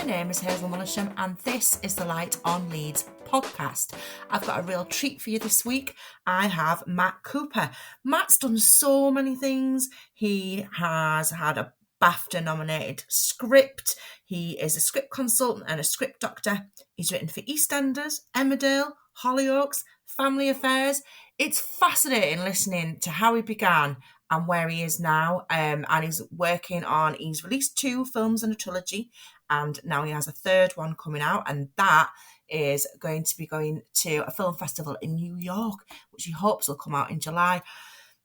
name is Hazel Millisham and this is the Light on Leeds podcast. I've got a real treat for you this week. I have Matt Cooper. Matt's done so many things. He has had a BAFTA nominated script. He is a script consultant and a script doctor. He's written for Eastenders, Emmerdale, Hollyoaks, Family Affairs. It's fascinating listening to how he began and where he is now. And he's he's released 2 films and a trilogy, and now he has a 3rd one coming out, and that is going to be going to a film festival in New York, which he hopes will come out in July.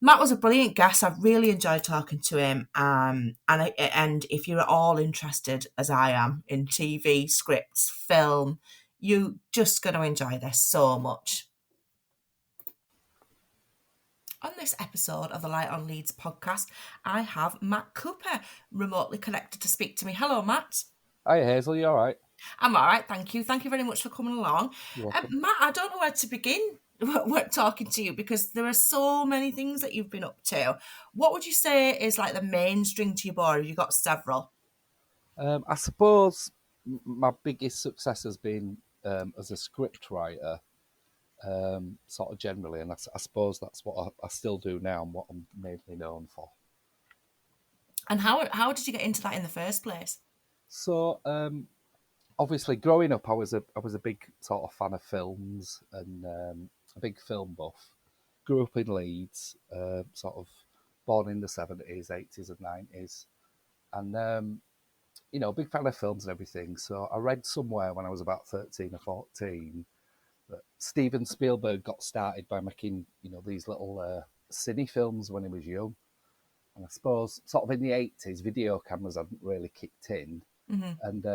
Matt was a brilliant guest. I've really enjoyed talking to him. And if you're at all interested, as I am, in TV, scripts, film, you're just going to enjoy this so much. On this episode of the Light on Leeds podcast, I have Matt Cooper remotely connected to speak to me. Hello, Matt. Hi, Hazel. You all right? I'm all right, thank you. Thank you very much for coming along. Matt, I don't know where to begin talking to you because there are so many things that you've been up to. What would you say is like the main string to your bow? Have you got several? I suppose my biggest success has been as a script writer, sort of generally, and I suppose that's what I still do now and what I'm mainly known for. And how did you get into that in the first place? So, obviously, growing up, I was a big sort of fan of films and a big film buff. Grew up in Leeds, sort of born in the 70s, 80s and 90s. And, big fan of films and everything. So I read somewhere when I was about 13 or 14 that Steven Spielberg got started by making, these little cine films when he was young. And I suppose sort of in the 80s, video cameras hadn't really kicked in. Mm-hmm. And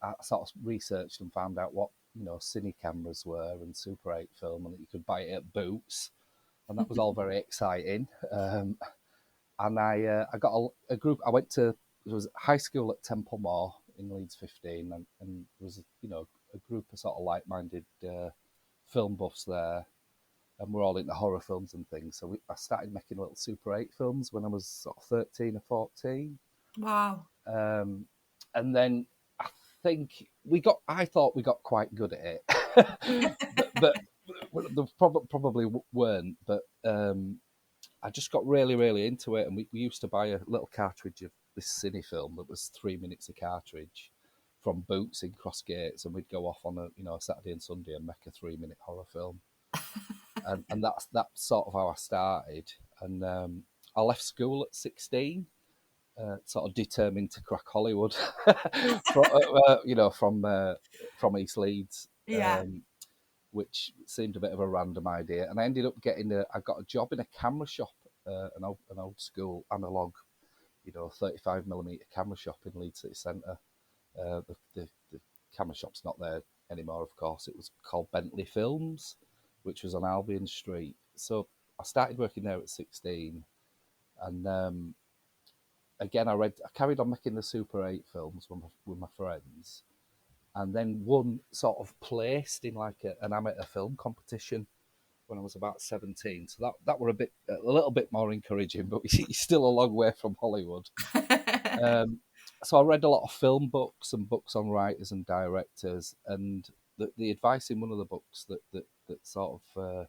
I sort of researched and found out what, cine cameras were and Super 8 film, and that you could buy it at Boots. And that was all very exciting. And I got a group. I went to, there was high school at Temple Moor in Leeds 15, and there was, a group of sort of like-minded film buffs there. And we're all into horror films and things. So I started making little Super 8 films when I was sort of 13 or 14. Wow. And then I thought we got quite good at it, but they probably weren't. But I just got really, really into it. And we used to buy a little cartridge of this cine film that was 3 minutes a cartridge from Boots in Crossgates. And we'd go off on a Saturday and Sunday and make a 3-minute horror film. and that's sort of how I started. And I left school at 16. Sort of determined to crack Hollywood, from East Leeds, Yeah. Which seemed a bit of a random idea. And I ended up I got a job in a camera shop, an old school analog, 35mm camera shop in Leeds City Centre. The camera shop's not there anymore, of course. It was called Bentley Films, which was on Albion Street. So I started working there at 16, and again, I carried on making the Super 8 films with my friends, and then one sort of placed in like an amateur film competition when I was about 17. So that were a little bit more encouraging, but you're still a long way from Hollywood. So I read a lot of film books and books on writers and directors, and the advice in one of the books that sort of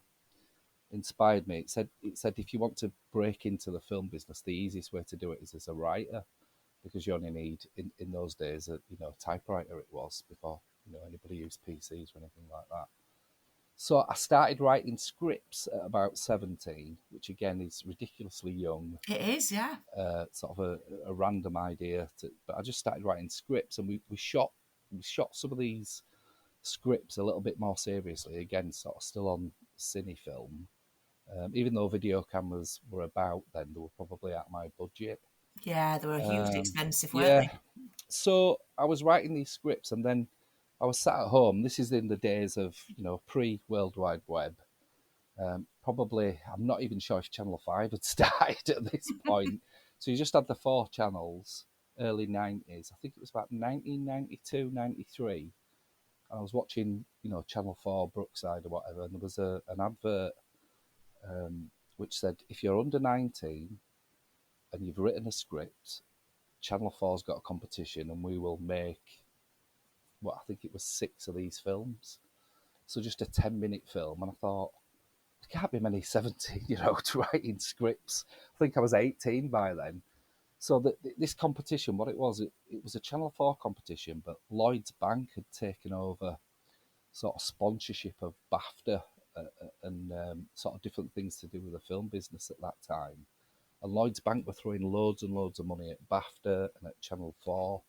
inspired me. It said if you want to break into the film business, the easiest way to do it is as a writer, because you only need in those days a typewriter. It was before anybody used PCs or anything like that. So I started writing scripts at about 17, which again is ridiculously young. It is, yeah. Sort of a random idea, but I just started writing scripts, and we shot some of these scripts a little bit more seriously. Again, sort of still on cine film. Even though video cameras were about then, they were probably at my budget. Yeah, they were hugely expensive, weren't they? So I was writing these scripts, and then I was sat at home. This is in the days of pre-World Wide Web. Probably, I'm not even sure if Channel 5 had started at this point. So you just had the 4 channels, early 90s. I think it was about 1992, 93. And I was watching, Channel 4, Brookside or whatever, and there was an advert which said, if you're under 19 and you've written a script, Channel 4's got a competition and we will make I think it was 6 of these films. So just a 10-minute film, and I thought, there can't be many 17-year-olds writing scripts. I think I was 18 by then. So this competition, what it was a Channel 4 competition, but Lloyds Bank had taken over sort of sponsorship of BAFTA and sort of different things to do with the film business at that time. And Lloyds Bank were throwing loads and loads of money at BAFTA and at Channel 4.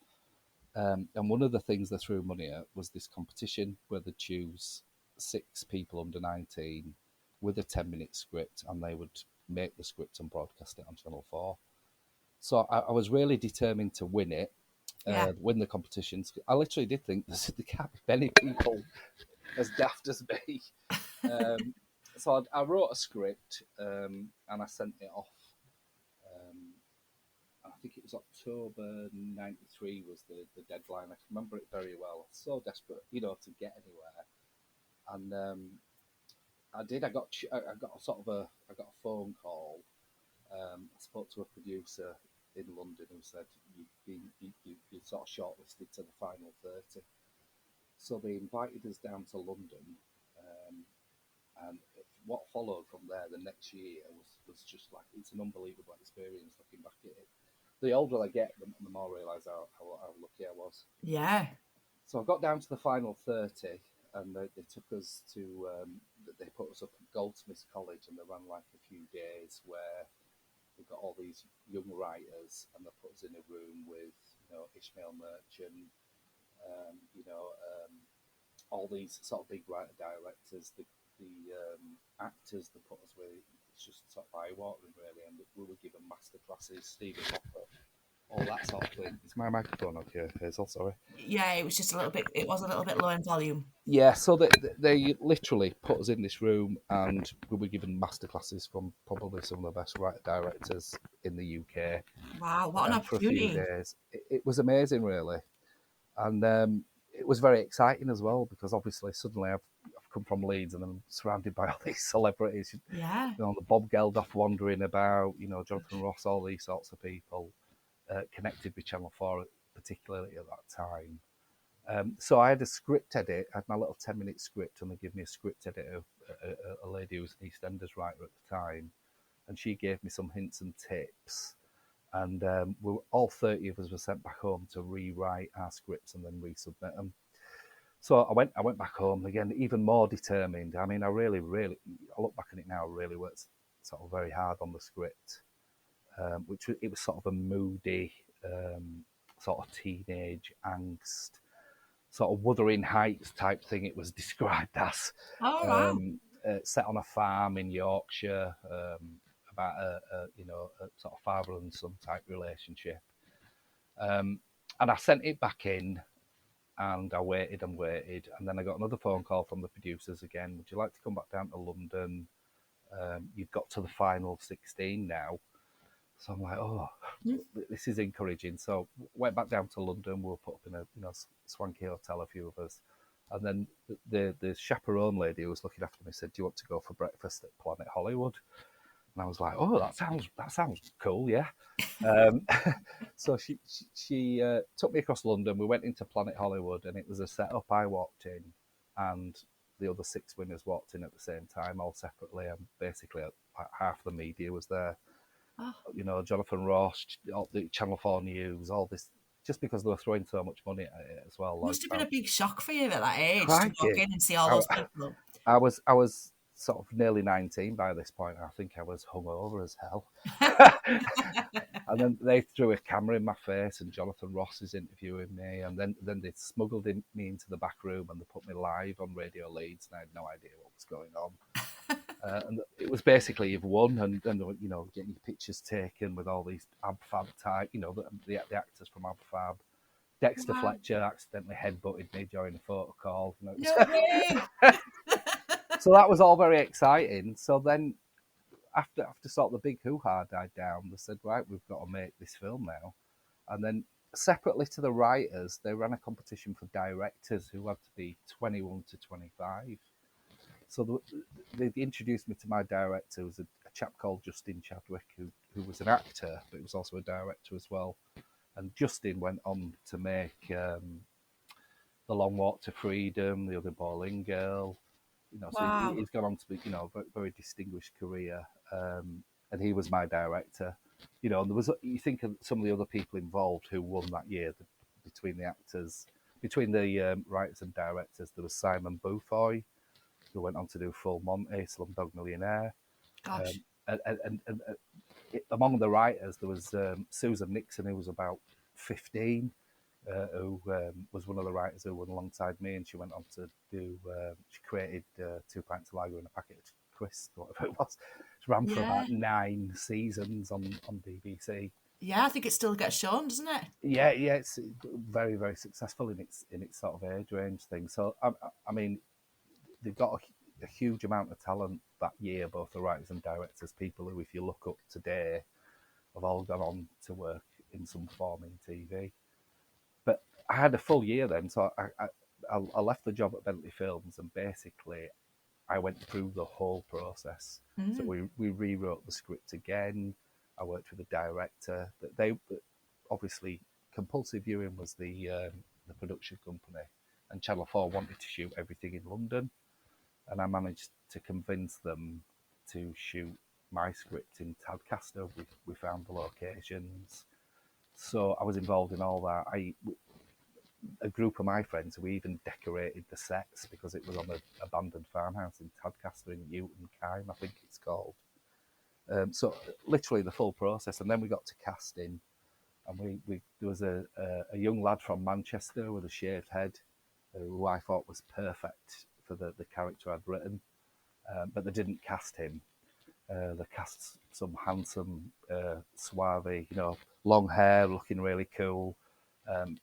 And one of the things they threw money at was this competition where they choose 6 people under 19 with a 10-minute script, and they would make the script and broadcast it on Channel 4. So I was really determined to win it, win the competitions. I literally did think there can't be many people as daft as me. So I wrote a script and I sent it off. I think it was October '93 was the deadline. I can remember it very well. I was so desperate, to get anywhere. And I did. I got a phone call. I spoke to a producer in London who said you sort of shortlisted to the final 30. So they invited us down to London, and what followed from there the next year was just like, it's an unbelievable experience looking back at it. The older I get, the more I realise how lucky I was. Yeah. So I got down to the final 30, and they took us to, they put us up at Goldsmiths College, and they ran like a few days where we got all these young writers, and they put us in a room with, Ishmael Merchant, all these sort of big writer directors, the actors they put us with. It's just sort of eye-watering, really, and we were given master classes, Stephen Hopper, all that sort of thing. Is my microphone okay, Hazel? Sorry. Yeah, it was a little bit low in volume. Yeah, so they literally put us in this room, and we were given master classes from probably some of the best writer directors in the UK. Wow, what an for a few opportunity. days. It was amazing, really. And it was very exciting as well, because obviously suddenly I've come from Leeds and I'm surrounded by all these celebrities. Yeah. The Bob Geldof wandering about, Jonathan Ross, all these sorts of people connected with Channel 4, particularly at that time. So I had a script edit. I had my little 10-minute script, and they gave me a script editor, a lady who was an Eastenders writer at the time, and she gave me some hints and tips. And all 30 of us were sent back home to rewrite our scripts and then resubmit them. So I went back home again, even more determined. I mean, I look back at it now, I really worked sort of very hard on the script, it was sort of a moody, sort of teenage angst, sort of Wuthering Heights type thing. It was described as Wow. set on a farm in Yorkshire, about a sort of father and son type relationship. And I sent it back in, and I waited, and then I got another phone call from the producers again. Would you like to come back down to London? You've got to the final 16 now. So I'm like, oh, this is encouraging. So went back down to London. We were put up in a swanky hotel, a few of us. And then the chaperone lady who was looking after me said, do you want to go for breakfast at Planet Hollywood? And I was like, oh, that sounds cool, yeah. So she took me across London. We went into Planet Hollywood, and it was a setup. I walked in, and the other 6 winners walked in at the same time, all separately, and basically half the media was there. Oh. Jonathan Ross, all the Channel 4 News, all this, just because they were throwing so much money at it as well. Must have been a big shock for you at that age to walk Crikey. in and see all those people. I was sort of nearly 19 by this point. I think I was hungover as hell. And then they threw a camera in my face, and Jonathan Ross is interviewing me, and then they smuggled me into the back room, and they put me live on Radio Leeds, and I had no idea what was going on. And it was basically, you've won, and getting your pictures taken with all these Ab-Fab type, the actors from Ab-Fab. Dexter Fletcher accidentally headbutted me during a photo call. No way. So that was all very exciting. So then, after sort of the big hoo-ha died down, they said, right, we've got to make this film now. And then separately to the writers, they ran a competition for directors who had to be 21 to 25. So they introduced me to my director, who was a chap called Justin Chadwick, who was an actor, but he was also a director as well. And Justin went on to make The Long Walk to Freedom, The Other Boleyn Girl. So Wow. he's gone on to be, a very, very distinguished career. And he was my director. And there was, you think of some of the other people involved who won that year, between the actors, between the writers and directors, there was Simon Beaufoy, who went on to do Full Monty, Slumdog Millionaire. Gosh. And among the writers, there was Susan Nixon, who was about 15, who was one of the writers who went alongside me, and she went on to do, she created 2 Pints of Lager and a Packet of Crisps, whatever it was. It ran for Yeah. about 9 seasons on BBC. Yeah, I think it still gets shown, doesn't it? Yeah, it's very, very successful in its sort of age range thing. So I mean, they've got a huge amount of talent that year, both the writers and directors. People who, if you look up today, have all gone on to work in some form in TV. But I had a full year then, so I left the job at Bentley Films, and basically I went through the whole process. So we rewrote the script again. I worked with the director. They obviously, Compulsive Viewing was the production company, and Channel 4 wanted to shoot everything in London, and I managed to convince them to shoot my script in Tadcaster. We found the locations, so I was involved in all that. A group of my friends, we even decorated the sets because it was on an abandoned farmhouse in Tadcaster in Newton Kyme, I think it's called. So literally the full process, and then we got to casting, and we there was a young lad from Manchester with a shaved head, who I thought was perfect for the character I'd written, but they didn't cast him. They cast some handsome, swarthy, long hair, looking really cool,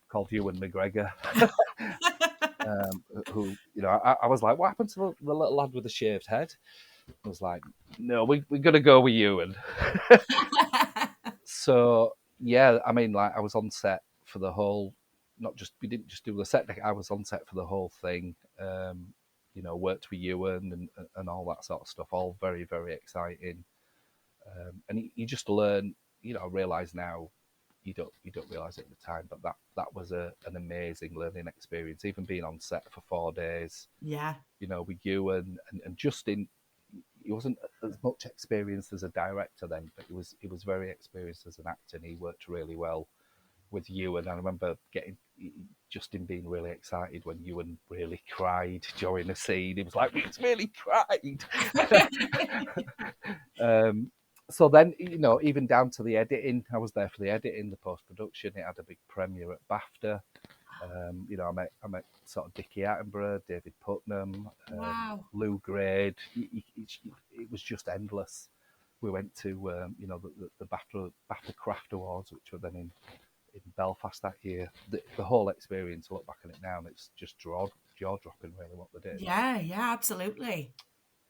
called Ewan McGregor. Who, I was like, what happened to the little lad with the shaved head? I was like, no, we're going to go with Ewan. So, yeah, I mean, like, I was on set for the whole, we didn't just do the set, I was on set for the whole thing. Worked with Ewan and all that sort of stuff, all very, very exciting. And you just learn, I realise now, you don't realise it at the time, but that was an amazing learning experience. Even being on set for 4 days, Yeah. with Ewan and Justin, he wasn't as much experienced as a director then, but he was very experienced as an actor, and he worked really well with Ewan. I remember Justin being really excited when Ewan really cried during a scene. He was like, "It's really cried." So then, even down to the editing, I was there for the editing, the post production. It had a big premiere at BAFTA. I met sort of Dickie Attenborough, David Putnam, Wow. Lou Grade. It was just endless. We went to the BAFTA Craft Awards, which were then in Belfast that year. The whole experience, I look back on it now, and it's just jaw dropping, really, what they did. Yeah, absolutely.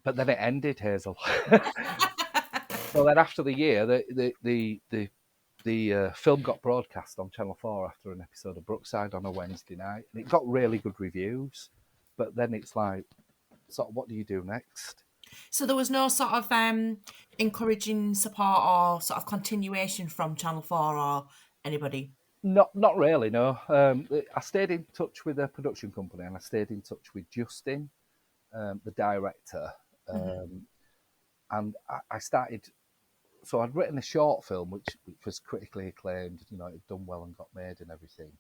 But then it ended, Hazel. So then after the year, the film got broadcast on Channel 4 after an episode of Brookside on a Wednesday night, and it got really good reviews. But then it's like, sort of, what do you do next? So there was no sort of encouraging support or sort of continuation from Channel 4 or anybody? Not really, no. I stayed in touch with the production company, and I stayed in touch with Justin, the director, and I started. So I'd written a short film which was critically acclaimed. It had done well and got made and everything.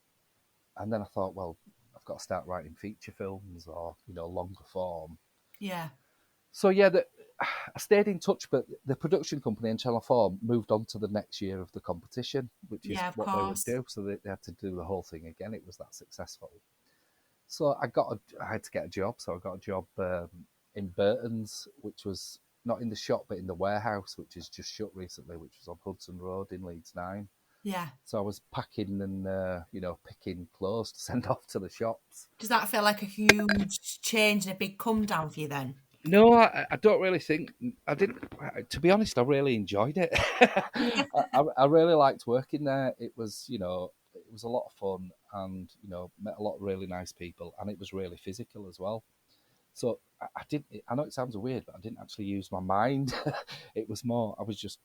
And then I thought, well, I've got to start writing feature films or longer form. Yeah. So yeah, I stayed in touch, but the production company and Channel 4 moved on to the next year of the competition, which is Yeah, of what they would course. do. So they had to do the whole thing again. It was that successful. So I had to get a job. So I got a job in Burton's, which was not in the shop, but in the warehouse, which is just shut recently, which was on Hudson Road in Leeds 9. Yeah. So I was packing and, picking clothes to send off to the shops. Does that feel like a huge change and a big come down for you then? No, I don't really think I didn't. To be honest, I really enjoyed it. I really liked working there. It was, it was a lot of fun, and met a lot of really nice people, and it was really physical as well. So I didn't. I know it sounds weird, but I didn't actually use my mind. It was more. I was just,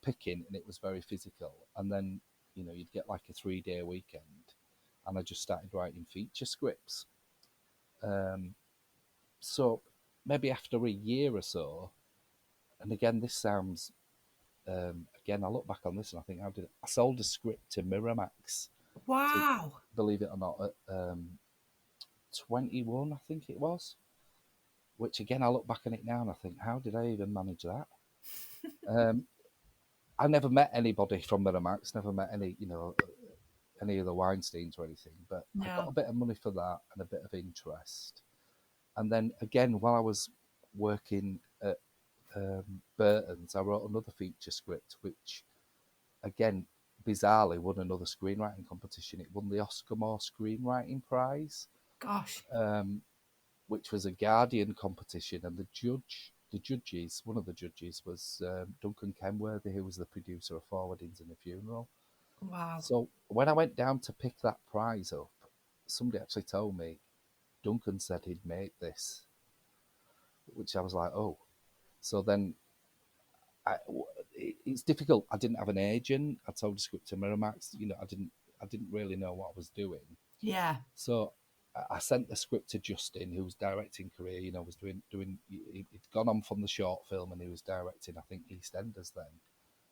picking, and it was very physical. And then, you'd get like a 3-day weekend, and I just started writing feature scripts. So maybe after a year or so, and again, this sounds, again, I look back on this and I think, I sold a script to Miramax, to, Wow. believe it or not, at 21, I think it was, which again, I look back on it now and I think, how did I even manage that? I never met anybody from Miramax, never met any, any of the Weinsteins or anything, but I got a No. bit of money for that and a bit of interest. And then again, while I was working at Burton's, I wrote another feature script, which again, bizarrely won another screenwriting competition. It won the Oscar Moore Screenwriting Prize, Gosh. which was a Guardian competition, and one of the judges was Duncan Kenworthy, who was the producer of Four Weddings and a Funeral. Wow. So when I went down to pick that prize up, somebody actually told me Duncan said he'd make this, which I was like, oh. So then it's difficult. I didn't have an agent. I told the script to Miramax. I didn't really know what I was doing. Yeah. So I sent the script to Justin, who was directing career. Was doing. He'd gone on from the short film, and he was directing, I think, Eastenders then,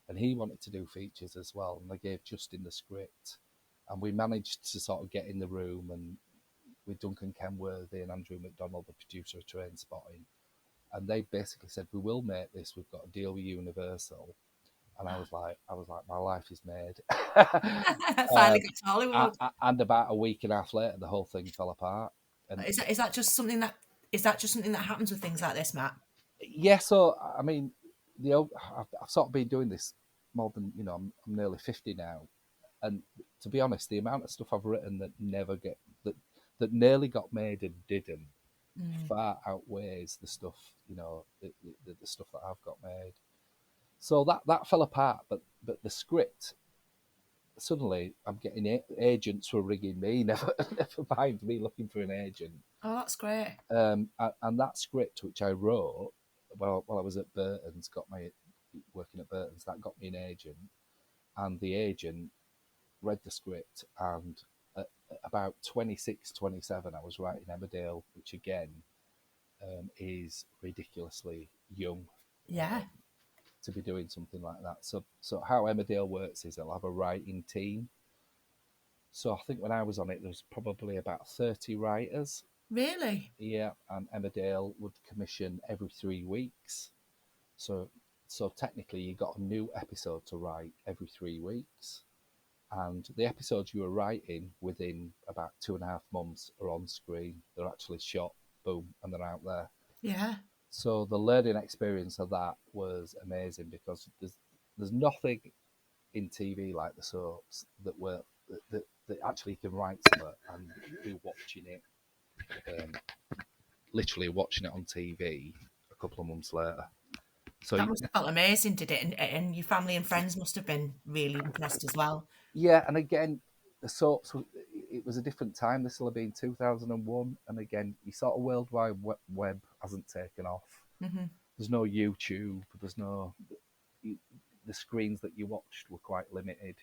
and he wanted to do features as well. And I gave Justin the script, and we managed to sort of get in the room and with Duncan Kenworthy and Andrew McDonald, the producer of Trainspotting, and they basically said, we will make this. We've got a deal with Universal. And I was like, my life is made. Finally got to Hollywood. And about a week and a half later, the whole thing fell apart. And Is that just something that happens with things like this, Matt? yeah, so I mean, I've sort of been doing this more than I'm nearly 50 now, and to be honest, the amount of stuff I've written that that nearly got made and didn't far outweighs the stuff the stuff that I've got made. So that fell apart, but the script, suddenly I'm getting agents were ringing me. Never mind me looking for an agent. Oh, that's great. And that script, which I wrote while I was at Burton's, working at Burton's, that got me an agent, and the agent read the script, and at about 26, 27, I was writing Emmerdale, which again is ridiculously young. Yeah. To be doing something like that. So how Emmerdale works is they'll have a writing team. So I think when I was on it, there was probably about 30 writers. Really? Yeah, and Emmerdale would commission every 3 weeks. So technically you got a new episode to write every 3 weeks. And the episodes you were writing within about 2.5 months are on screen. They're actually shot, boom, and they're out there. Yeah. So the learning experience of that was amazing, because there's nothing in TV like the soaps that actually can write something and be watching it, literally watching it on TV a couple of months later. So That must have felt amazing, did it? And your family and friends must have been really impressed as well. yeah, and again, the soaps, it was a different time. This will have been 2001, and again, your sort of World Wide Web hasn't taken off. Mm-hmm. There's no YouTube. There's no the screens that you watched were quite limited.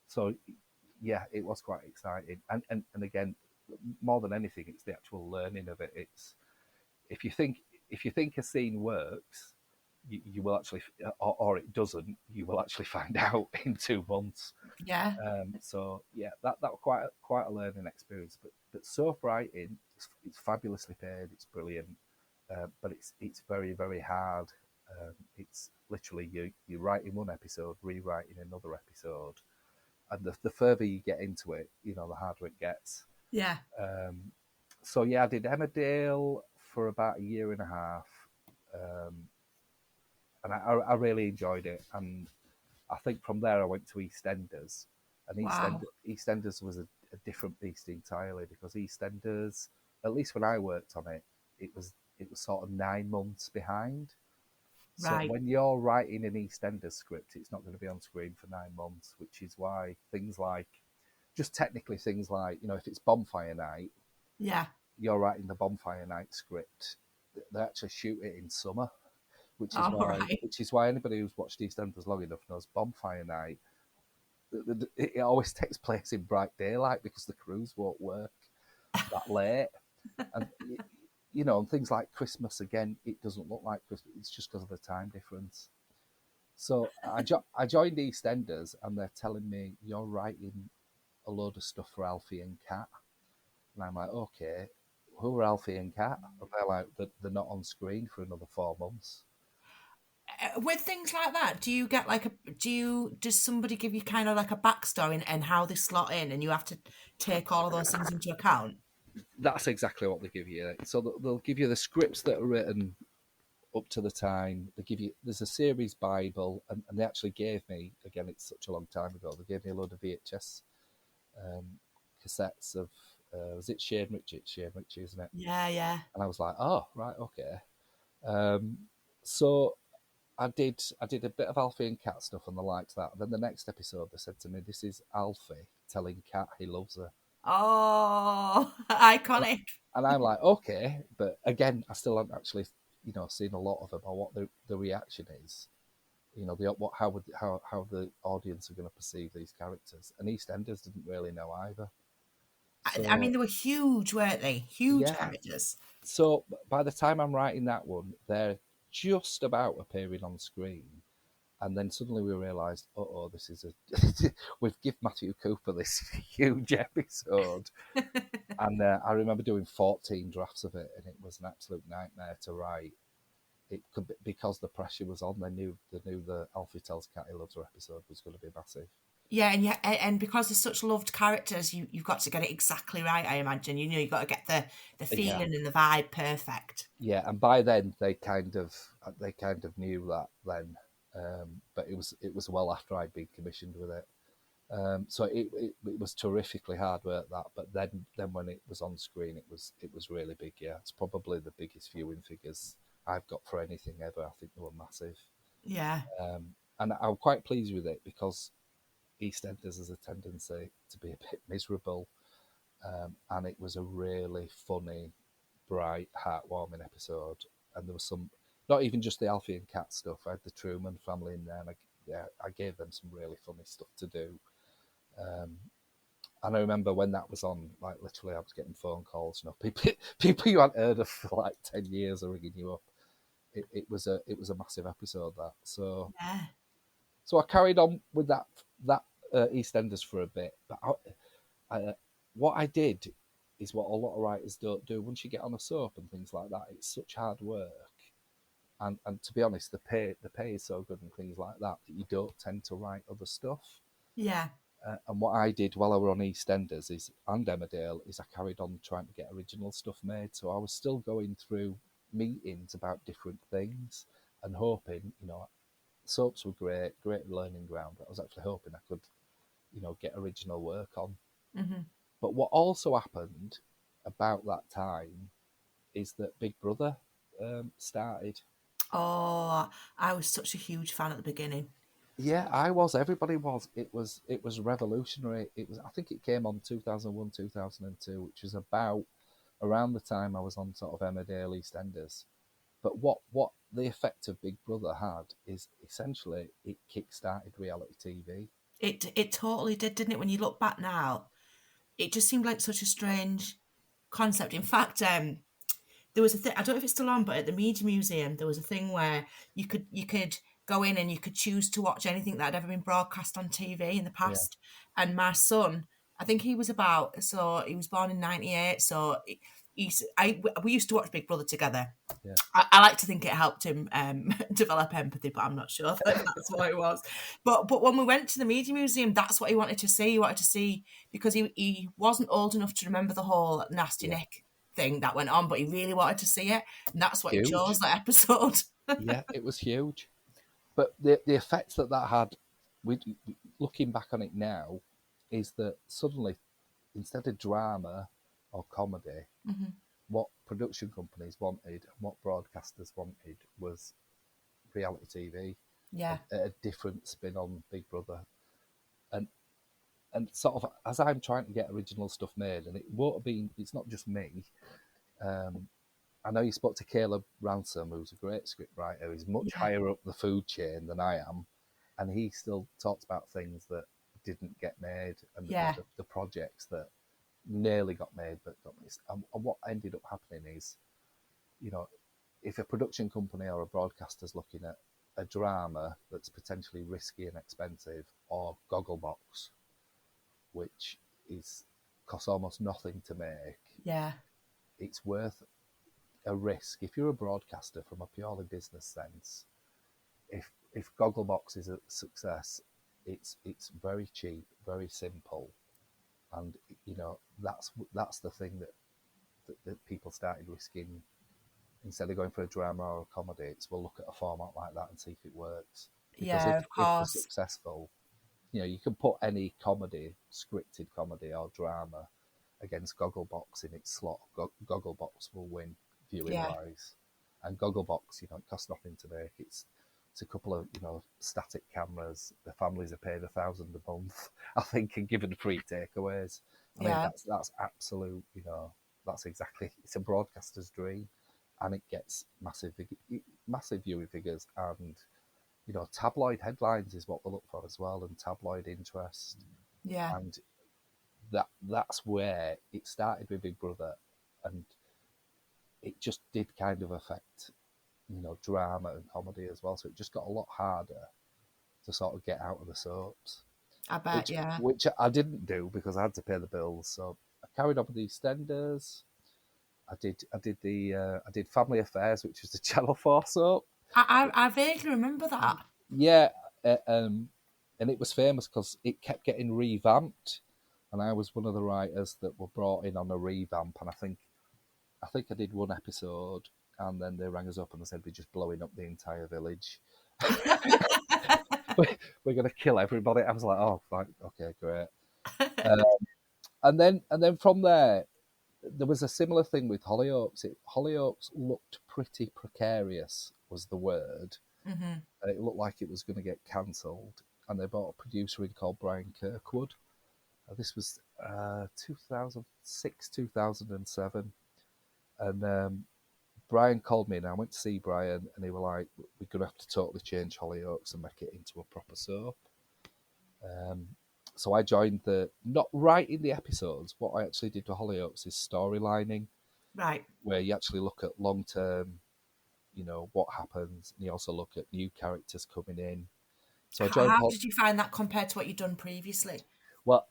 So yeah, it was quite exciting. And again, more than anything, it's the actual learning of it. It's if you think a scene works, you will actually, or it doesn't, you will actually find out in 2 months. Yeah. So yeah, that was quite a learning experience. But soap writing, it's fabulously paid. It's brilliant, but it's very, very hard. It's literally you're writing one episode, rewriting another episode, and the further you get into it, the harder it gets. Yeah. So yeah, I did Emmerdale for about a year and a half, and I really enjoyed it. And I think from there I went to Eastenders, and Wow. EastEnders was a different beast entirely, because EastEnders, at least when I worked on it, it was sort of 9 months behind. So Right. when you're writing an EastEnders script, it's not going to be on screen for 9 months, which is why things like, just technically things like, if it's Bonfire Night, Yeah. you're writing the Bonfire Night script, they actually shoot it in summer, which is All right. why anybody who's watched EastEnders long enough knows Bonfire Night, it always takes place in bright daylight because the crews won't work that late. And, and things like Christmas, again, it doesn't look like Christmas. It's just because of the time difference. So I joined EastEnders, and they're telling me, you're writing a load of stuff for Alfie and Kat. And I'm like, okay, who are Alfie and Kat? And they're like, they're not on screen for another 4 months. With things like that, do you get like does somebody give you kind of like a backstory and how they slot in, and you have to take all of those things into account? That's exactly what they give you. So they'll give you the scripts that are written up to the time. There's a series Bible, and they actually gave me, again, it's such a long time ago, they gave me a load of VHS cassettes of, was it Shane Ritchie? It's Shane Ritchie, isn't it? Yeah, yeah. And I was like, oh, right, okay. So I did a bit of Alfie and Kat stuff and the likes of that. Then the next episode, they said to me, this is Alfie telling Kat he loves her. Oh, iconic. And I'm like, okay. But again, I still haven't actually, seen a lot of them or what the reaction is. How the audience are going to perceive these characters. And EastEnders didn't really know either. I mean, they were huge, weren't they? Huge Yeah. characters. So by the time I'm writing that one, they're just about appearing on screen. And then suddenly we realised, this is we've given Matthew Cooper this huge episode. And I remember doing 14 drafts of it, and it was an absolute nightmare to write. It could be, because the pressure was on. They knew the Alfie Tells Cat He Loves Her episode was going to be massive. Yeah, and because they're such loved characters, you've got to get it exactly right. I imagine you've got to get the feeling and the vibe perfect. Yeah, and by then they kind of knew that then, but it was well after I'd been commissioned with it. So it was terrifically hard work, that. But then when it was on screen, it was really big. Yeah, it's probably the biggest viewing figures I've got for anything ever. I think they were massive. Yeah. And I'm quite pleased with it because EastEnders has a tendency to be a bit miserable, and it was a really funny, bright, heartwarming episode. And there was some, not even just the Alfie and Cat stuff. I had the Truman family in there, and I gave them some really funny stuff to do. And I remember when that was on, like literally, I was getting phone calls. People you hadn't heard of for like 10 years are ringing you up. It was a massive episode, that. So Yeah. So I carried on with that EastEnders for a bit. But what I did is what a lot of writers don't do. Once you get on a soap and things like that, it's such hard work. And to be honest, the pay is so good and things like that you don't tend to write other stuff. Yeah. And what I did while I were on EastEnders and Emmerdale is I carried on trying to get original stuff made. So I was still going through meetings about different things and hoping, soaps were great learning ground. But I was actually hoping I could, get original work on. Mm-hmm. But what also happened about that time is that Big Brother started. Oh, I was such a huge fan at the beginning. Yeah, I was. Everybody was. It was revolutionary. I think it came on 2001, 2002, which was about around the time I was on sort of Emmerdale, EastEnders. But what the effect of Big Brother had is essentially it kick-started reality TV. It totally did, didn't it? When you look back now, it just seemed like such a strange concept. In fact, there was a thing, I don't know if it's still on, but at the Media Museum there was a thing where you could go in and you could choose to watch anything that had ever been broadcast on TV in the Yeah. past. And my son, I think he was born in 98, so we used to watch Big Brother together. Yeah. I like to think it helped him develop empathy, but I'm not sure that that's what it was. But when we went to the Media Museum, that's what he wanted to see. He wanted to see, because he wasn't old enough to remember the whole Nasty Nick thing that went on, but he really wanted to see it, and that's what Huge. he chose, that episode. Yeah, it was huge. But the effects that had, looking back on it now, is that suddenly, instead of drama or comedy, Mm-hmm. what production companies wanted and what broadcasters wanted was reality TV. Yeah. A different spin on Big Brother. And sort of, as I'm trying to get original stuff made, and it's not just me. I know you spoke to Caleb Ransom, who's a great scriptwriter. He's much higher up the food chain than I am, and he still talks about things that didn't get made, and Yeah. the projects that nearly got made but got missed. And what ended up happening is, you know, if a production company or a broadcaster's looking at a drama that's potentially risky and expensive, or Gogglebox, which is costs almost nothing to make, Yeah. it's worth a risk. If you're a broadcaster from a purely business sense, if Gogglebox is a success, it's very cheap, very simple, and you know that's the thing that people started risking. Instead of going for a drama or a comedy, it's we'll look at a format like that and see if it works. Because Yeah, of if they're course. successful, you know, you can put any comedy, scripted comedy or drama against Gogglebox in its slot. Gogglebox will win viewing Yeah. wise, and Gogglebox, you know, it costs nothing to make. It's a couple of, you know, static cameras. The families are paid $1,000 a month, I think, and given free takeaways. I mean, Yeah. that's absolute, you know, that's exactly, it's a broadcaster's dream, and it gets massive viewing figures, and you know, tabloid headlines is what we look for as well, and tabloid interest, Yeah. and that's where it started with Big Brother, and it just did kind of affect, you know, drama and comedy as well. So it just got a lot harder to sort of get out of the soaps, I bet. Yeah. which I didn't do because I had to pay the bills. So I carried on with the Eastenders. I did Family Affairs, which was the Channel 4 soap. I vaguely remember that. Yeah, and it was famous because it kept getting revamped, and I was one of the writers that were brought in on a revamp. And I think I did one episode, and then they rang us up and they said we're just blowing up the entire village. We're going to kill everybody. I was like, oh, fine, okay, great. Uh, and then from there was a similar thing with Hollyoaks. Hollyoaks looked pretty precarious, was the word. Hmm. It looked like it was going to get cancelled, and they brought a producer in called Brian Kirkwood. This was 2006, 2007, and Brian called me, and I went to see Brian, and they were like, "We're going to have to totally change Hollyoaks and make it into a proper soap." Um, so I joined not writing the episodes. What I actually did for Hollyoaks is storylining, Right. where you actually look at long term, you know, what happens, and you also look at new characters coming in. So I joined. How did you find that compared to what you'd done previously? Well,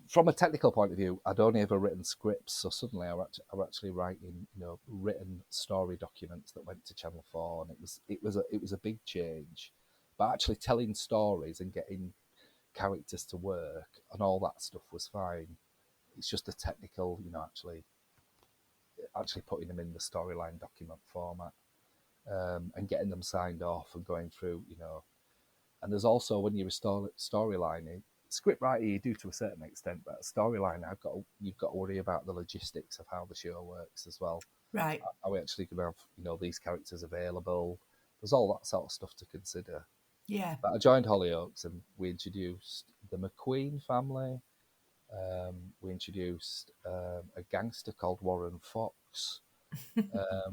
from a technical point of view, I'd only ever written scripts, so suddenly I were actually writing, you know, written story documents that went to Channel 4, and it was a big change. But actually telling stories and getting characters to work and all that stuff was fine. It's just the technical, you know, actually putting them in the storyline document format, and getting them signed off and going through, you know. And there's also, when you're storylining, script writing you do to a certain extent, but storyline, you've got to worry about the logistics of how the show works as well. Right. Are we actually going to have, you know, these characters available? There's all that sort of stuff to consider. Yeah. But I joined Hollyoaks, and we introduced the McQueen family. We introduced a gangster called Warren Fox.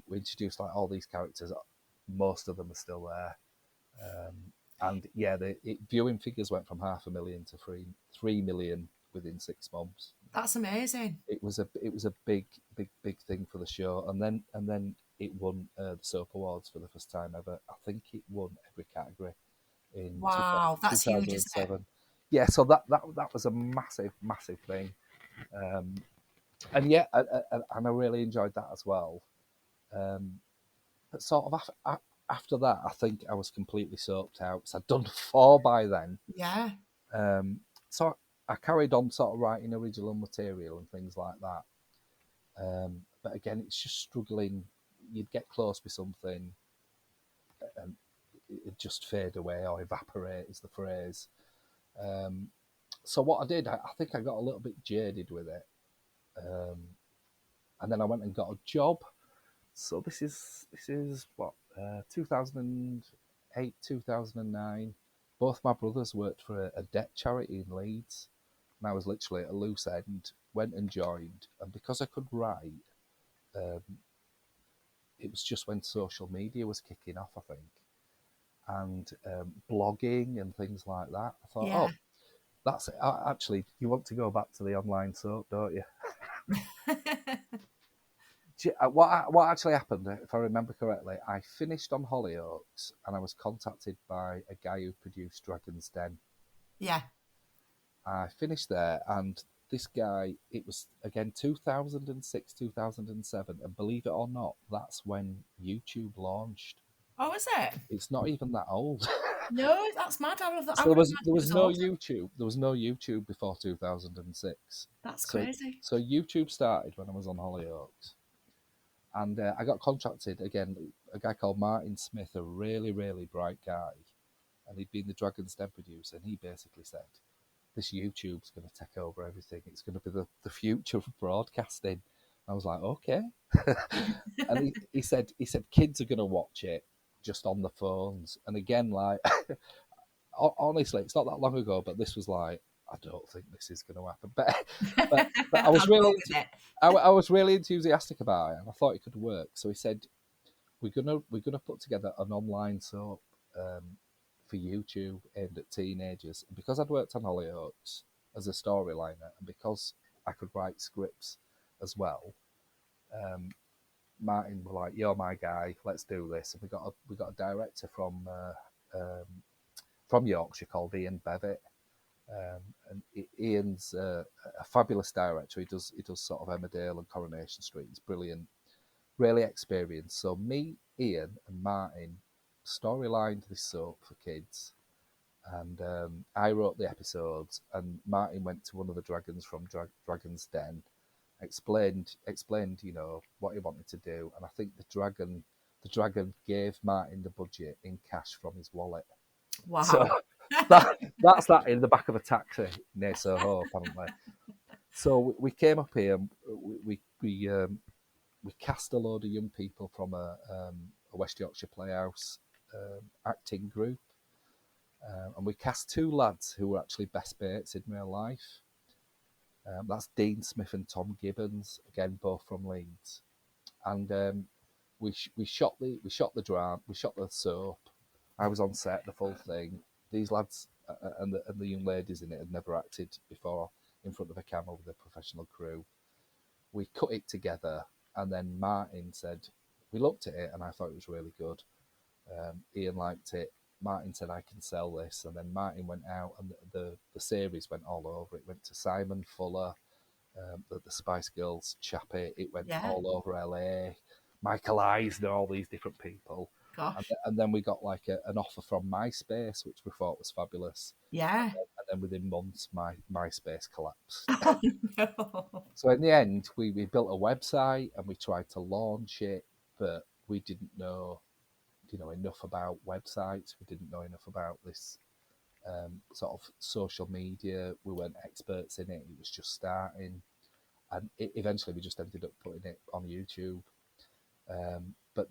We introduced like all these characters. Most of them are still there. Um, and yeah, viewing figures went from 500,000 to 3 million within 6 months. That's amazing. It was a big thing for the show, and then it won the Soap Awards for the first time ever. I think it won every category in Wow, that's huge, isn't it? 2007. Yeah, so that was a massive thing, and yeah, and I really enjoyed that as well. But sort of after that, I think I was completely soaped out because I'd done 4 by then. Yeah. So I carried on sort of writing original material and things like that. But again, it's just struggling. You'd get close with something, and it'd just fade away or evaporate, is the phrase. So what I did, I think I got a little bit jaded with it, and then I went and got a job. So this is what 2008, 2009. Both my brothers worked for a debt charity in Leeds, and I was literally at a loose end. Went and joined, and because I could write, um, it was just when social media was kicking off, I think, and blogging and things like that. I thought, Yeah. oh, that's it. Actually, you want to go back to the online soap, don't you? What actually happened, if I remember correctly, I finished on Hollyoaks and I was contacted by a guy who produced Dragon's Den. Yeah. I finished there, and this guy, it was again 2006, 2007, and believe it or not, that's when YouTube launched. Oh, is it? It's not even that old. No, that's mad. I So would there have was imagined it was no older. YouTube. There was no YouTube before 2006. That's So crazy. so YouTube started when I was on Hollyoaks, and I got contracted again. A guy called Martin Smith, a really really bright guy, and he'd been the Dragon's Den producer, and he basically said, "This YouTube's going to take over everything. It's going to be the future of broadcasting." I was like, "Okay," and he said kids are going to watch it just on the phones, and again, like honestly, it's not that long ago, but this was like, I don't think this is going to happen. But I I'll was go really with it. I was really enthusiastic about it, and I thought it could work. So he said, we're gonna put together an online soap for YouTube aimed at teenagers. And because I'd worked on Hollyoaks as a storyliner, and because I could write scripts as well, Martin were like, "You're my guy. Let's do this." And we got a director from Yorkshire called Ian Bevitt. And Ian's a fabulous director. He does sort of Emmerdale and Coronation Street. He's brilliant, really experienced. So me, Ian, and Martin storylined this soap for kids, and I wrote the episodes. And Martin went to one of the dragons from Dragon's Den, explained what he wanted to do, and I think the dragon gave Martin the budget in cash from his wallet. So Wow. that's that in the back of a taxi near Soho, apparently. So we came up here. And we cast a load of young people from a West Yorkshire Playhouse acting group, and we cast two lads who were actually best mates in real life. That's Dean Smith and Tom Gibbons, again both from Leeds, and we shot the soap. I was on set the full thing. These lads and the young ladies in it had never acted before in front of a camera with a professional crew. We cut it together, and then Martin said, we looked at it, and I thought it was really good. Ian liked it. Martin said, I can sell this. And then Martin went out, and the series went all over. It went to Simon Fuller, the Spice Girls chappie. It went Yeah. all over LA. Michael Eisner, all these different people. Gosh. And then we got like an offer from MySpace, which we thought was fabulous. Yeah. And then within months, my MySpace collapsed. Oh, no. So in the end, we built a website and we tried to launch it, but we didn't know, enough about websites. We didn't know enough about this sort of social media. We weren't experts in it. It was just starting, and eventually we just ended up putting it on YouTube. But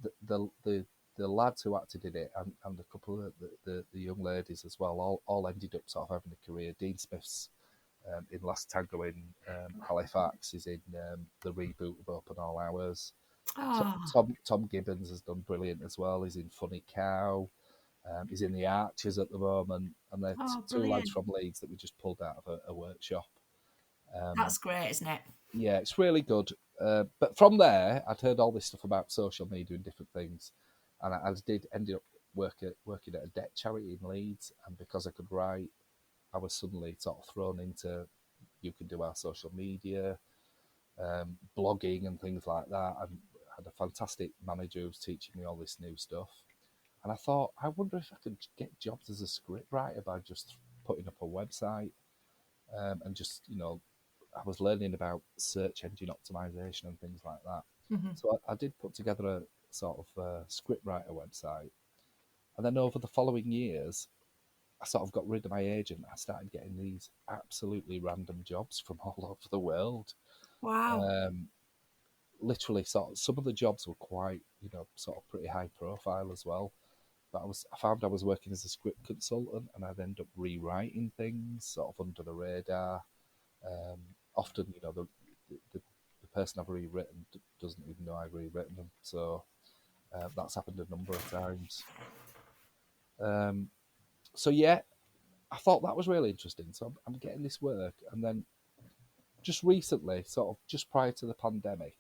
the lads who acted in it, and a couple of the young ladies as well, all ended up sort of having a career. Dean Smith's in Last Tango in Halifax is in the reboot of Open All Hours. Oh, Tom Gibbons has done brilliant as well. He's in Funny Cow. He's in The Archers at the moment, and they're two lads brilliant. from Leeds that we just pulled out of a workshop. That's great, isn't it? Yeah, it's really good. But from there, I'd heard all this stuff about social media and different things, and I did end up working at a debt charity in Leeds. And because I could write, I was suddenly sort of thrown into, you can do our social media, blogging and things like that. And I had a fantastic manager who was teaching me all this new stuff. And I thought, I wonder if I could get jobs as a script writer by just putting up a website and just, I was learning about search engine optimization and things like that. Mm-hmm. So I did put together a sort of script writer website. And then over the following years, I sort of got rid of my agent. I started getting these absolutely random jobs from all over the world. Wow. Literally, sort of, some of the jobs were quite, sort of pretty high profile as well. But I found I was working as a script consultant, and I'd end up rewriting things sort of under the radar. Often, the person I've rewritten doesn't even know I've rewritten them. So that's happened a number of times. So yeah, I thought that was really interesting. So I'm getting this work, and then just recently, sort of just prior to the pandemic,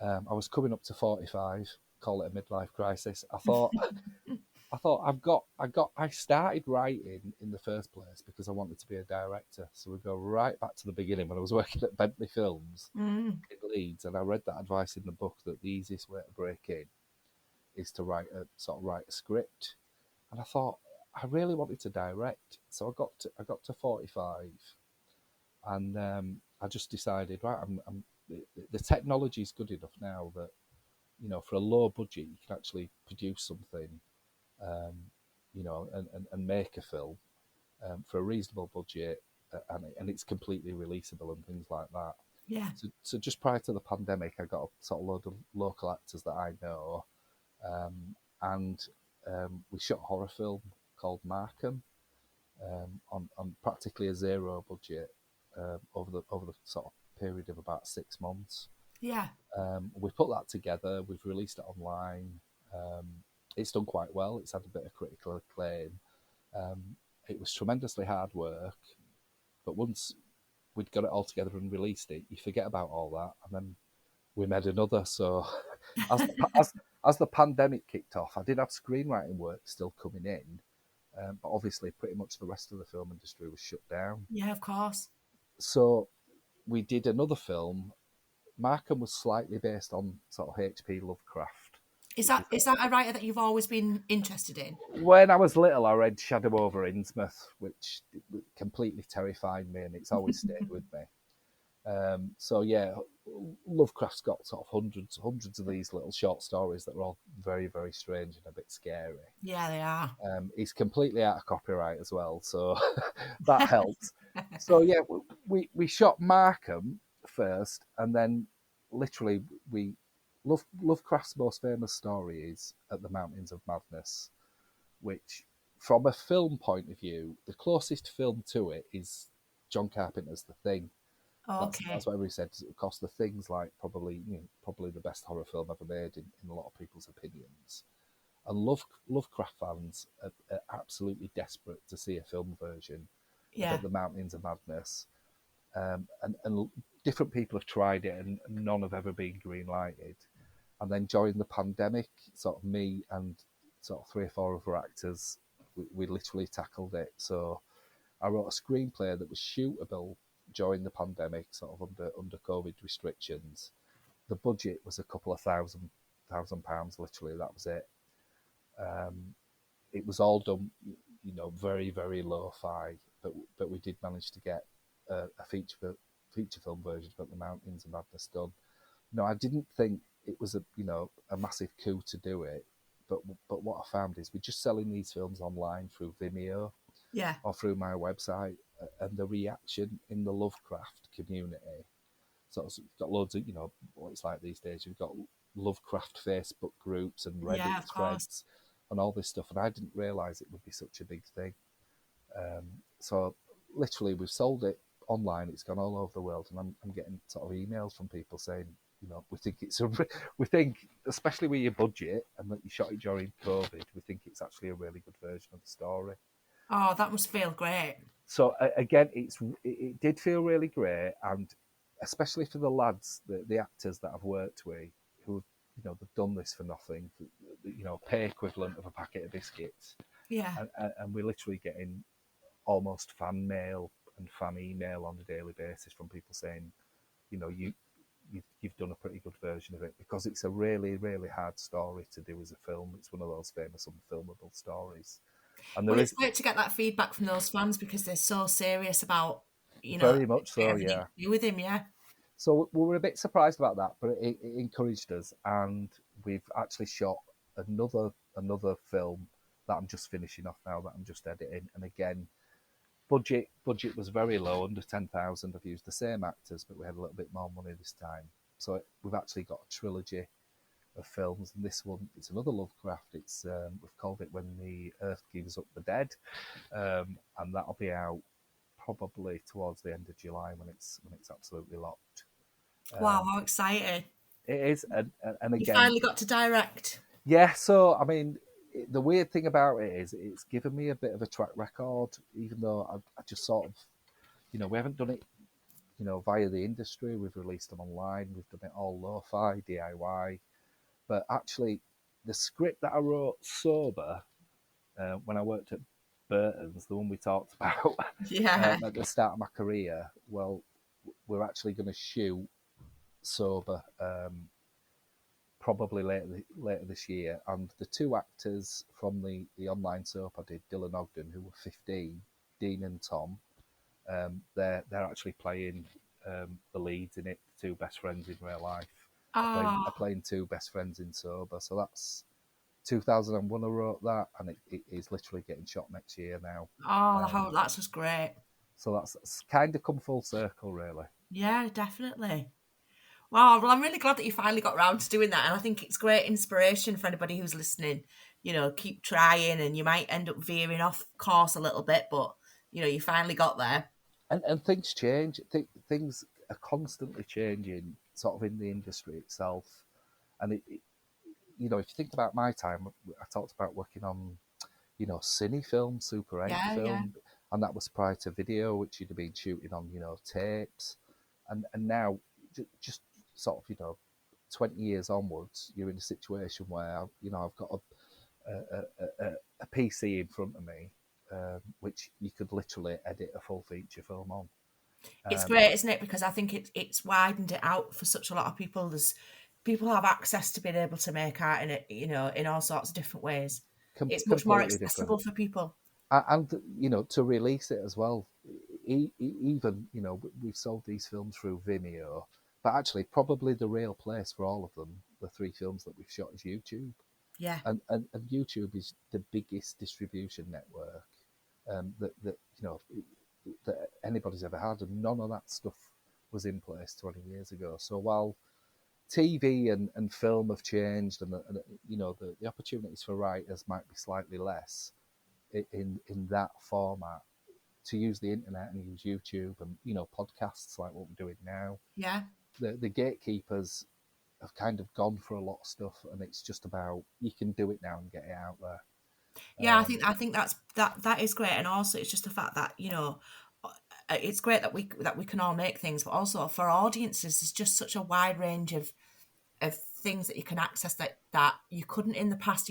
I was coming up to 45. Call it a midlife crisis. I started writing in the first place because I wanted to be a director. So we go right back to the beginning when I was working at Bentley Films Mm. in Leeds, and I read that advice in the book that the easiest way to break in is to write a script. And I thought I really wanted to direct, so I got to 45, and I just decided, right, the technology is good enough now that for a low budget you can actually produce something, um, and make a film for a reasonable budget, and it's completely releasable and things like that. Yeah. So just prior to the pandemic, I got a sort of load of local actors that I know, and we shot a horror film called Markham, on practically a zero budget, over the sort of period of about 6 months. Yeah. We put that together. We've released it online. Um, it's done quite well. It's had a bit of critical acclaim. Um, it was tremendously hard work, but once we'd got it all together and released it, you forget about all that, and then we made another. So as as the pandemic kicked off, I did have screenwriting work still coming in, but obviously pretty much the rest of the film industry was shut down. Yeah, of course. So we did another film. Markham was slightly based on sort of H.P. Lovecraft, Is which that is is that a writer that you've always been interested in? when I was little, I read Shadow over Innsmouth, which completely terrified me, and it's always stayed with me. So yeah, Lovecraft's got sort of hundreds of these little short stories that are all very, very strange and a bit scary. Yeah, they are. He's completely out of copyright as well, so that helps. So yeah, we shot Markham first, and then literally Lovecraft's most famous story is At the Mountains of Madness, which, from a film point of view, the closest film to it is John Carpenter's The Thing. That's Okay. what everybody said. Of course, The Thing's like probably the best horror film ever made in a lot of people's opinions. And Lovecraft fans are absolutely desperate to see a film version of Yeah. At the Mountains of Madness. And different people have tried it, and none have ever been green lighted. And then during the pandemic, sort of me and sort of 3 or 4 other actors, we literally tackled it. So I wrote a screenplay that was shootable during the pandemic, sort of under COVID restrictions. The budget was a couple of thousand pounds, literally. That was it. Um, it was all done, very, very lo-fi, but we did manage to get a feature film version of The Mountains of Madness done. No, I didn't think it was a massive coup to do it, but what I found is we're just selling these films online through Vimeo Yeah. or through my website, and the reaction in the Lovecraft community. So it's got loads of what it's like these days. You've got Lovecraft Facebook groups and Yeah, Reddit of course. threads and all this stuff, and I didn't realise it would be such a big thing. So literally, we've sold it online. It's gone all over the world, and I'm getting sort of emails from people saying, we think we think, especially with your budget and that you shot it during COVID, we think it's actually a really good version of the story. Oh, that must feel great. So again, it did feel really great, and especially for the lads, the actors that I've worked with, who they've done this for nothing, pay equivalent of a packet of biscuits, Yeah. and we're literally getting almost fan mail and fan email on a daily basis from people saying, you've done a pretty good version of it, because it's a really, really hard story to do as a film. It's one of those famous unfilmable stories. And Well, there it's is great to get that feedback from those fans because they're so serious about, very much so, everything yeah. to do with him. Yeah. So we were a bit surprised about that, but it encouraged us, and we've actually shot another film that I'm just finishing off now, that I'm just editing. And again, budget was very low, under 10,000. I've used the same actors, but we had a little bit more money this time. So we've actually got a trilogy of films, and this one, it's another Lovecraft. It's we've called it When the Earth Gives Up the Dead, and that'll be out probably towards the end of July when it's absolutely locked. Wow, how exciting! It is, and You again, finally got to direct. yeah. So I mean, the weird thing about it is it's given me a bit of a track record, even though I just sort of, we haven't done it, via the industry. We've released them online. We've done it all lo-fi, DIY. But actually, the script that I wrote sober when I worked at Burton's, the one we talked about Yeah. at the start of my career, well, we're actually going to shoot sober probably later this year. And the two actors from the online soap I did, Dylan Ogden, who were 15, Dean and Tom, they're actually playing the leads in it, the two best friends in real life. Oh, Are playing two best friends in sober. So that's 2001 I wrote that, and it is literally getting shot next year now. that's just great. So that's kind of come full circle, really. Yeah, definitely. Wow, well, I'm really glad that you finally got around to doing that. And I think it's great inspiration for anybody who's listening. Keep trying and you might end up veering off course a little bit, but, you finally got there. And things change. Things are constantly changing, sort of in the industry itself. And if you think about my time, I talked about working on, cine film, Super 8 Yeah, yeah, film, and that was prior to video, which you'd have been shooting on, tapes. And now, just sort of, 20 years onwards, you're in a situation where, I've got a PC in front of me, which you could literally edit a full feature film on. it's great, isn't it? Because I think it's widened it out for such a lot of people. There's people have access to being able to make art in it, in all sorts of different ways. It's much more Completely different. accessible for people. And to release it as well. Even we've sold these films through Vimeo, but actually probably the real place for all of them, the three films that we've shot, is YouTube. Yeah, And YouTube is the biggest distribution network that that anybody's ever had, and none of that stuff was in place 20 years ago. So while TV and film have changed, and the opportunities for writers might be slightly less in that format, to use the internet and use YouTube and podcasts like what we're doing now, yeah. the gatekeepers have kind of gone for a lot of stuff, and it's just about you can do it now and get it out there. Yeah, I think that is great, and also it's just the fact that it's great that we can all make things, but also for audiences, there's just such a wide range of things that you can access that you couldn't in the past.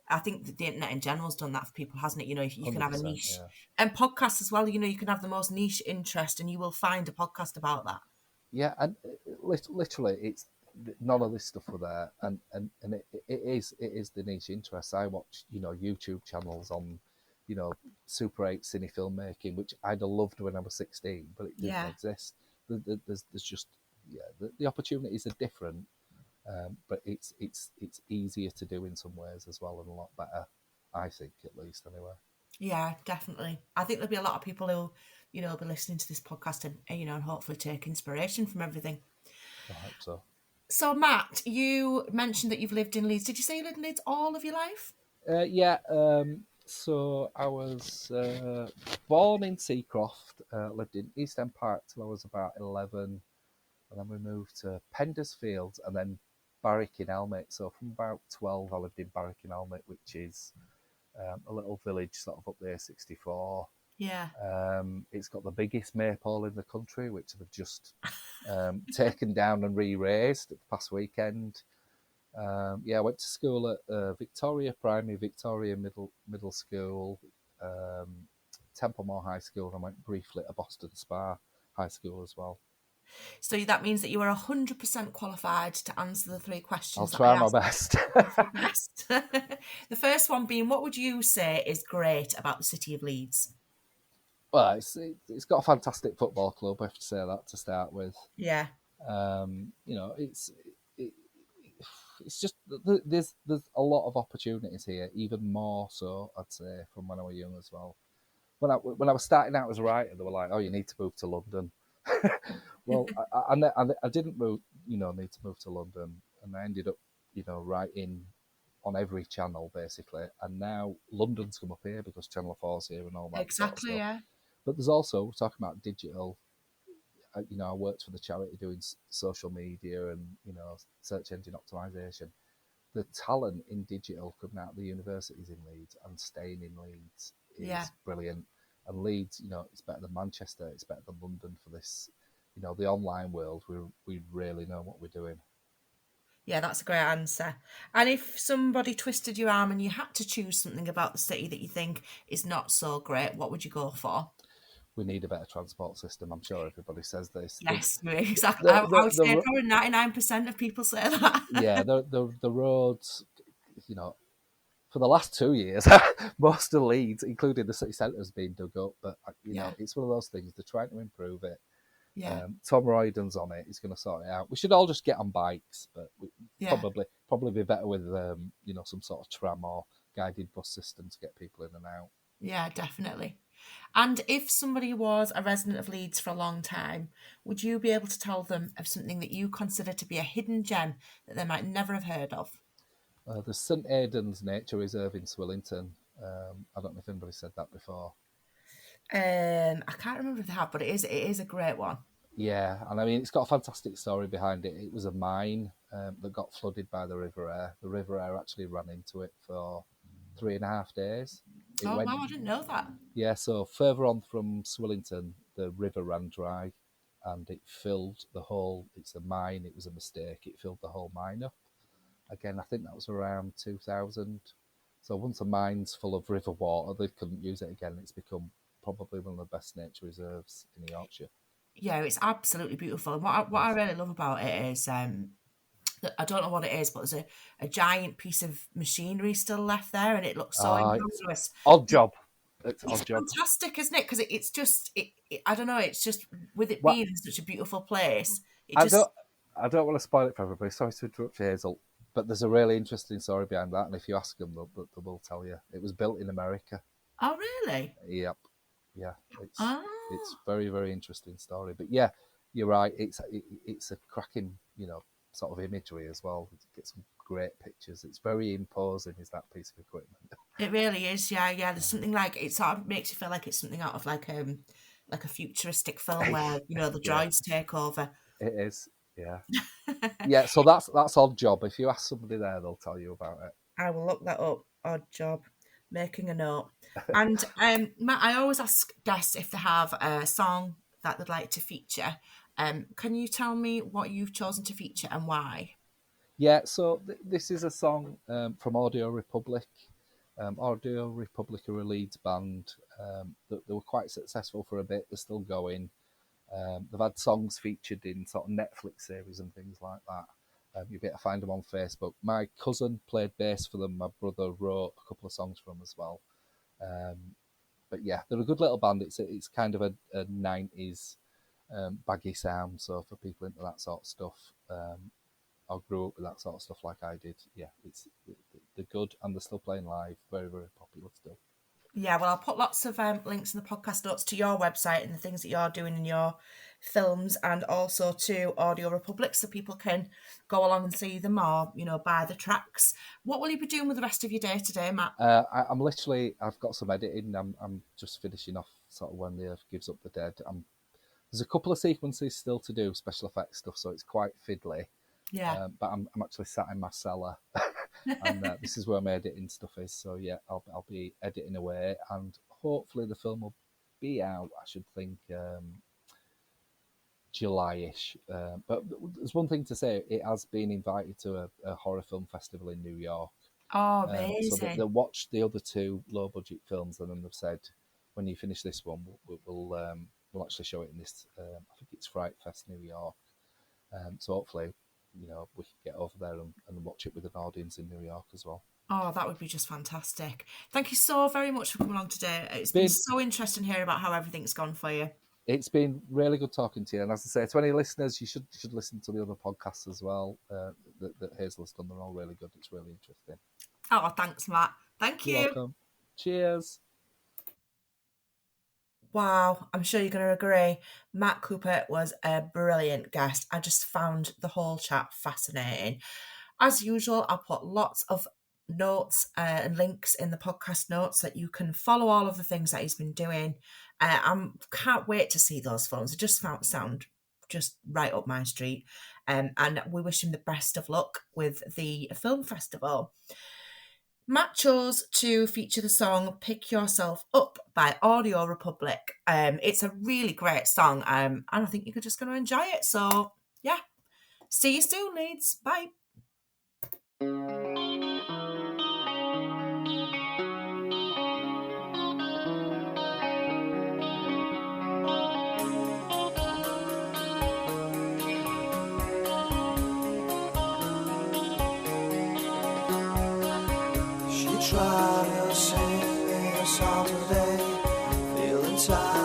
I think that the internet in general has done that for people, hasn't it? You can have a 100%, niche, yeah. and podcasts as well. You can have the most niche interest, and you will find a podcast about that. Yeah, and literally, it's none of this stuff were there, and it is the niche interest. I watch YouTube channels on Super 8 cine filmmaking, which I'd have loved when I was 16, but it didn't Yeah. exist. There's just the opportunities are different, but it's easier to do in some ways as well, and a lot better, I think, at least anyway. Yeah, definitely. I think there'll be a lot of people who, will be listening to this podcast and hopefully take inspiration from everything. I hope so. So, Matt, you mentioned that you've lived in Leeds. Did you say you lived in Leeds all of your life? Yeah. So I was born in Seacroft, lived in East End Park till I was about 11, and then we moved to Pendersfield and then Barwick in Elmet. So from about 12, I lived in Barwick in Elmet, which is a little village sort of up there, 64. Yeah. It's got the biggest maypole in the country, which they've just taken down and re-raised the past weekend. I went to school at Victoria Primary, Victoria Middle School, Templemore High School, and I went briefly to Boston Spa High School as well. So that means that you are 100% qualified to answer the three questions I'll that try I my asked. best. The first one being, what would you say is great about the city of Leeds? Well, it's got a fantastic football club. I have to say that to start with. Yeah. It's just there's a lot of opportunities here, even more so, I'd say, from when I was young as well. When I was starting out as a writer, they were like, "Oh, you need to move to London." Well, I didn't move, need to move to London, and I ended up, writing on every channel basically. And now London's come up here because Channel 4's here and all that sort of Exactly, stuff. yeah. But there's also, we're talking about digital. I worked for the charity doing social media and search engine optimization. the talent in digital coming out of the universities in Leeds and staying in Leeds Yeah. is brilliant. And Leeds, it's better than Manchester, it's better than London for this. The online world, we really know what we're doing. Yeah, that's a great answer. And if somebody twisted your arm and you had to choose something about the city that you think is not so great, what would you go for? We need a better transport system. I'm sure everybody says this. Yes, exactly. I would say The probably 99% of people say that. yeah, the roads, you know, for the last 2 years, most of Leeds, including the city centre, has been dug up. But Yeah, it's one of those things. They're trying to improve it. yeah, Tom Royden's on it. He's going to sort it out. We should all just get on bikes, but yeah, probably be better with some sort of tram or guided bus system to get people in and out. yeah, definitely. And if somebody was a resident of Leeds for a long time, would you be able to tell them of something that you consider to be a hidden gem that they might never have heard of? The St Aidan's Nature Reserve in Swillington. I don't know if anybody said that before. I can't remember if they have, but it is a great one. Yeah, and I mean, it's got a fantastic story behind it. It was a mine that got flooded by the River Aire. The River Aire actually ran into it for 3.5 days. It Oh went, wow, I didn't know that. yeah, so further on from Swillington, the river ran dry and it filled the whole, it's a mine, it was a mistake, it filled the whole mine up. Again, I think that was around 2000. So once a mine's full of river water, they couldn't use it again. It's become probably one of the best nature reserves in Yorkshire. Yeah, it's absolutely beautiful. And what I really love about it is I don't know what it is, but there's a giant piece of machinery still left there, and it looks so It's incongruous. odd job. It's It's odd job. fantastic, isn't it? Because it's just I don't know. It's just with it Well, being such a beautiful place, it I just don't, I don't want to spoil it for everybody. Sorry to interrupt you, Hazel. But there's a really interesting story behind that, and if you ask them, they will tell you. It was built in America. oh really? Yep. Yeah. It's Oh very very interesting story. But yeah, you're right. It's a cracking sort of imagery as well. It gets some great pictures. It's very imposing. Is that piece of equipment? it really is. Yeah, yeah. There's something like it sort of makes you feel like it's something out of like a futuristic film where the Yeah, droids take over. it is. Yeah. Yeah. So that's odd job. If you ask somebody there, they'll tell you about it. I will look that up. Odd job. Making a note. And Matt, I always ask guests if they have a song that they'd like to feature. Can you tell me what you've chosen to feature and why? Yeah, so this is a song from Audio Republic. Audio Republic are a Leeds band. They were quite successful for a bit. They're still going. They've had songs featured in sort of Netflix series and things like that. You'll be able to find them on Facebook. My cousin played bass for them. My brother wrote a couple of songs for them as well. But yeah, they're a good little band. It's kind of a 90s baggy sound. So for people into that sort of stuff, I grew up with that sort of stuff like I did. Yeah, they're good and they're still playing live. Very very popular still. Yeah, well, I'll put lots of links in the podcast notes to your website and the things that you're doing in your films, and also to Audio Republic, so people can go along and see them or buy the tracks. What will you be doing with the rest of your day today, Matt? I'm literally. I've got some editing. I'm just finishing off sort of When the Earth Gives Up the Dead. There's a couple of sequences still to do, special effects stuff, so it's quite fiddly. Yeah. But I'm actually sat in my cellar, and this is where my editing stuff is. So yeah, I'll be editing away, and hopefully the film will be out. I should think July-ish. But there's one thing to say: it has been invited to a horror film festival in New York. Oh, So they amazing. watched the other two low-budget films, and then they've said, when you finish this one, we'll actually show it in this. I think it's Fright Fest New York. So hopefully, we can get over there and watch it with an audience in New York as well. Oh, that would be just fantastic. Thank you so very much for coming along today. It's been Been so interesting hearing about how everything's gone for you. It's been really good talking to you, and as I say, to any listeners, you should listen to the other podcasts as well that Hazel has done. They're all really good. It's really interesting. Oh, thanks, Matt. Thank You're you. welcome. Cheers. Wow, I'm sure you're going to agree. Matt Cooper was a brilliant guest. I just found the whole chat fascinating. As usual, I'll put lots of notes and links in the podcast notes that you can follow all of the things that he's been doing. I can't wait to see those films. It just sound just right up my street. And we wish him the best of luck with the film festival. Matt chose to feature the song Pick Yourself Up by Audio Republic. It's a really great song, and I think you're just going to enjoy it. So, yeah. See you soon, Leeds. Bye. Try to sing me a song today, feeling tired.